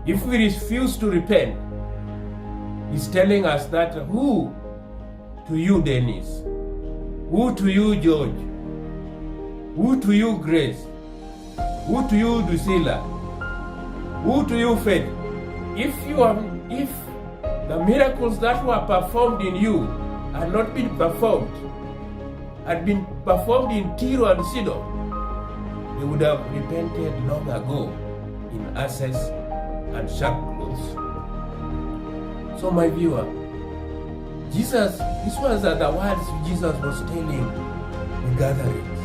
If we refuse to repent, he's telling us that who to you, Dennis? Who to you, George? Who to you, Grace? Who to you, Lucilla? Who to you, Faith? If the miracles that were performed in you had not been performed, had been performed in Tiro and Sidon, they would have repented long ago in ashes and sackcloth. So my viewer, these are the words Jesus was telling the gatherings.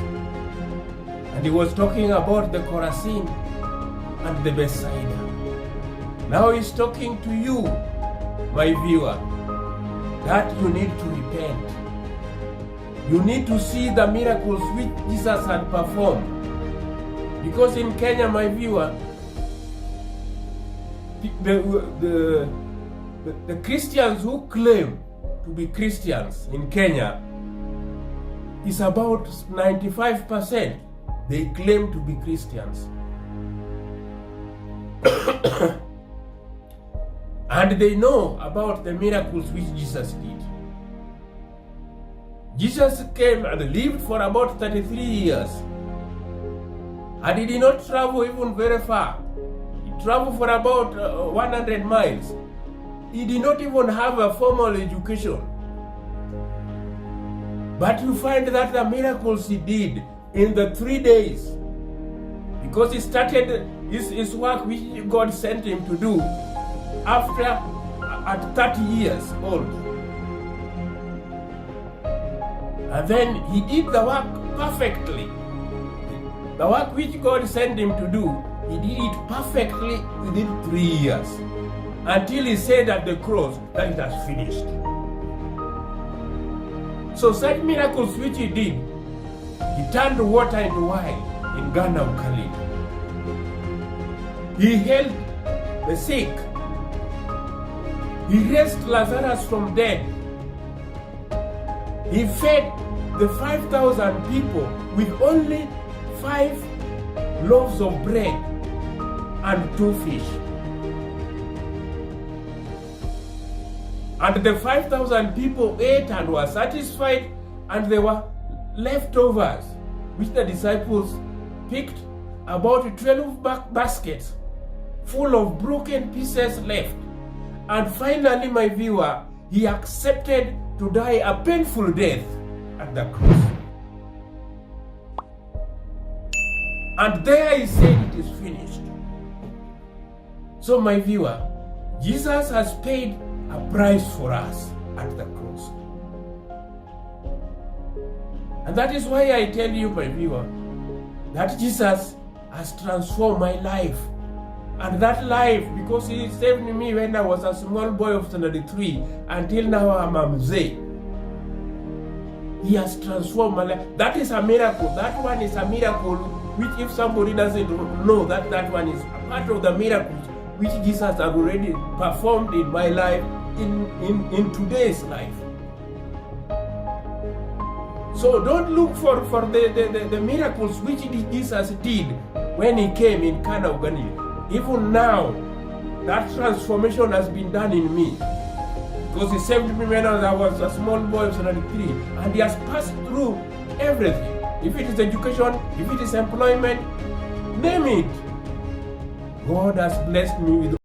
And he was talking about the Chorazin and the Bethsaida. Now he's talking to you, my viewer, that you need to repent. You need to see the miracles which Jesus had performed. Because in Kenya, my viewer, the Christians who claim to be Christians in Kenya is about 95%. They claim to be Christians. And they know about the miracles which Jesus did. Jesus came and lived for about 33 years. And he did not travel even very far. He traveled for about 100 miles. He did not even have a formal education. But you find that the miracles he did in the 3 days, because he started his work which God sent him to do at 30 years old. And then he did the work perfectly. The work which God sent him to do, he did it perfectly within 3 years. Until he said at the cross that it has finished. So such miracles which he did, he turned water into wine in Ghana of Khalid. He healed the sick. He raised Lazarus from dead. He fed the 5,000 people with only 5 loaves of bread and 2 fish. And the 5,000 people ate and were satisfied, and there were leftovers, which the disciples picked about 12 baskets full of broken pieces left. And finally, my viewer, he accepted to die a painful death at the cross. And there he said, it is finished. So my viewer, Jesus has paid a price for us at the cross. And that is why I tell you, my viewer, that Jesus has transformed my life. And that life, because he saved me when I was a small boy of 23, until now I'm a mzee. He has transformed my life. That is a miracle. That one is a miracle, which if somebody doesn't know that one is a part of the miracles which Jesus has already performed in my life, in today's life. So don't look for the miracles which Jesus did when he came in Cana of Galilee. Even now, that transformation has been done in me. Because he saved me when I was a small boy of 73. And he has passed through everything. If it is education, if it is employment, name it. God has blessed me with